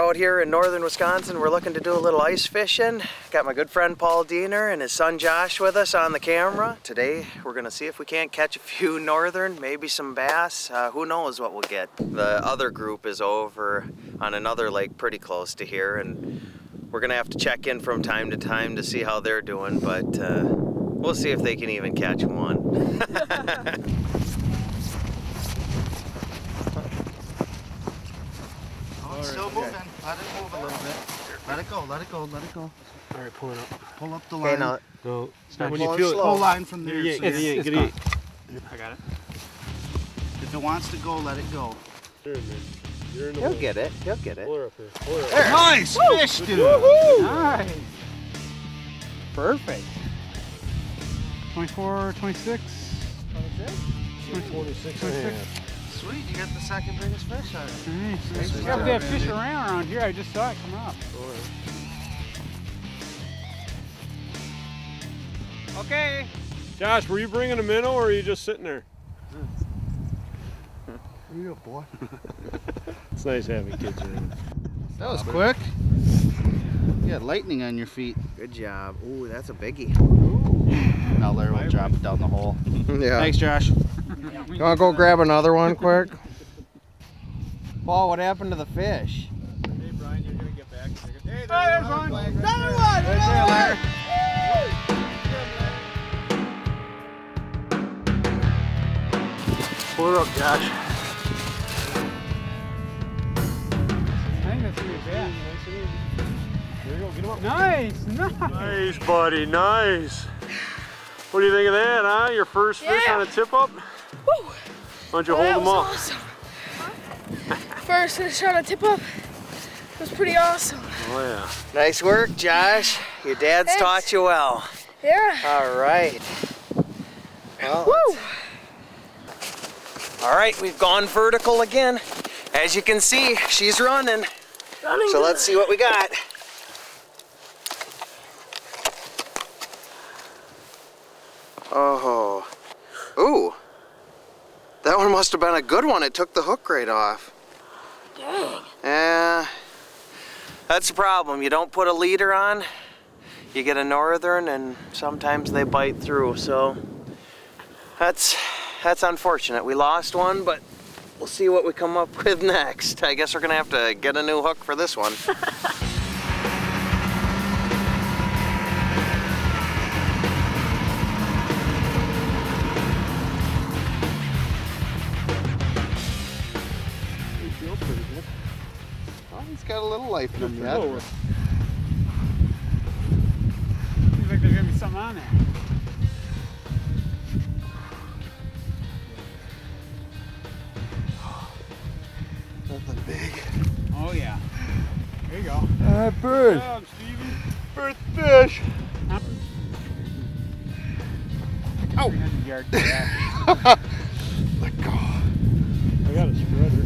out here in northern Wisconsin. We're looking to do a little ice fishing. Got my good friend Paul Diener and his son Josh with us on the camera. Today we're gonna see if we can't catch a few northern, maybe some bass. Who knows what we'll get. The other group is over on another lake pretty close to here, and we're gonna have to check in from time to time to see how they're doing, but we'll see if they can even catch one. Still moving. Let it move a little bit. Let it go, let it go, let it go. All right, pull it up. Pull up the line. Now, No, Start when you pulling feel slow. it. Pull line from there. Yeah, So get it's it, get it. I got it. If it wants to go, let it go. There, man. You're in the he'll hole. get it. He'll get it. Pull her up here. Pull her up. There. Nice fish, dude. Nice. Perfect. 24, 26. 26 and a half. Sweet, you got the second biggest fish on it. Nice. You have to have fish around here. I just saw it come up. Okay. Josh, were you bringing a minnow or are you just sitting there? Here you go, boy. It's nice having kids around. That was quick. You got lightning on your feet. Good job. Ooh, that's a biggie. Now Larry will drop it down the hole. Yeah. Thanks, Josh. You wanna go grab another one quick? Paul, what happened to the fish? Hey, Brian, you're going to get back. Hey, there's one. Another one. Pull her up, Josh. I think that's really bad. There you go, get him up. Nice, nice. Nice, buddy, nice. What do you think of that, huh? Your first fish on a tip up? Woo. Why don't you hold That them was up? awesome. First fish on a tip up was pretty awesome. Oh, yeah. Nice work, Josh. Your dad's Thanks. taught you well. Yeah. All right. Well, Woo. all right, we've gone vertical again. As you can see, she's running. So let's see what we got. Oh. Ooh. That one must have been a good one. It took the hook right off. Dang. Yeah. That's the problem. You don't put a leader on, you get a northern, and sometimes they bite through. So that's unfortunate. We lost one, but we'll see what we come up with next. I guess we're gonna have to get a new hook for this one. Oh, he's got a little life in him yet. Oh, Seems like there's going to be something on there. Nothing big. Oh, yeah. There you go. Bird. Good job, Steven. Bird fish. 300 yard grab. Let go. I got a spreader.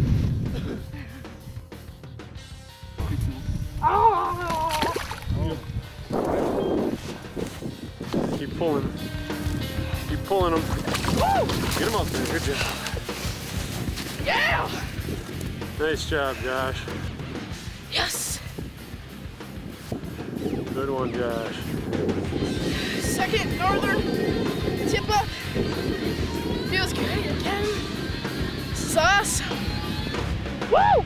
Keep pulling. Keep pulling them. Get them up there. Good job. Yeah. Nice job, Josh. Yes. Good one, Josh. Second northern tip up. Feels great again. This is awesome. Woo!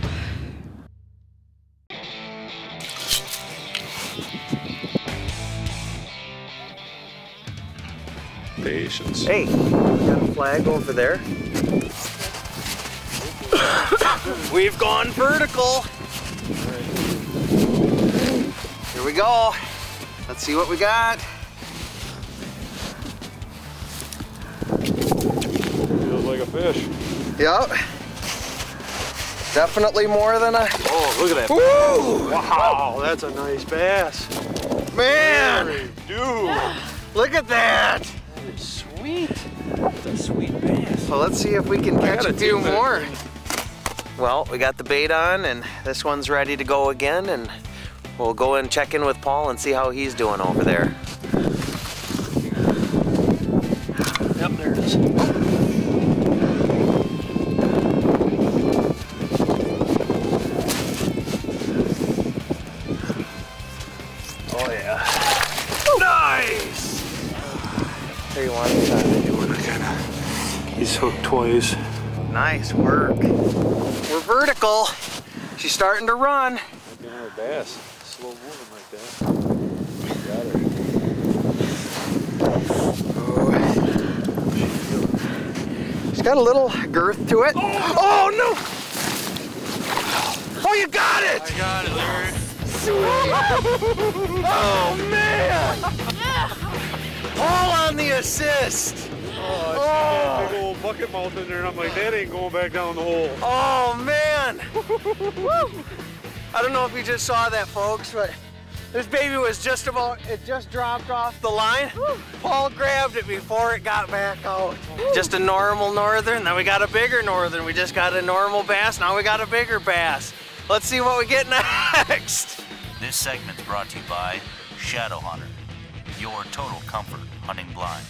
Patience. Hey, got a flag over there. We've gone vertical. Here we go. Let's see what we got. Feels like a fish. Yep. Definitely more than a... Oh, look at that. Woo! Wow, that's a nice bass. Man! Dude. Look at that! Sweet. That's a sweet bass. So let's see if we can catch gotta a few tip it. more. Well, we got the bait on and this one's ready to go again, and we'll go and check in with Paul and see how he's doing over there. Yep, there it is. Or you want to? He's hooked twice. Nice work. We're vertical. She's starting to run. Get her bass. Slow moving like that. Oh. She's got a little girth to it. Oh no! Oh, you got it! I got it, Larry. Oh man! All on the assist. Oh, big old bucket mouth in there, and I'm like, that ain't going back down the hole. Oh man! I don't know if you just saw that, folks, but this baby was just about, it just dropped off the line. Paul grabbed it before it got back out. Just a normal northern, then we got a bigger northern. We just got a normal bass, now we got a bigger bass. Let's see what we get next. This segment's brought to you by Shadow Hunter, your total comfort hunting blind.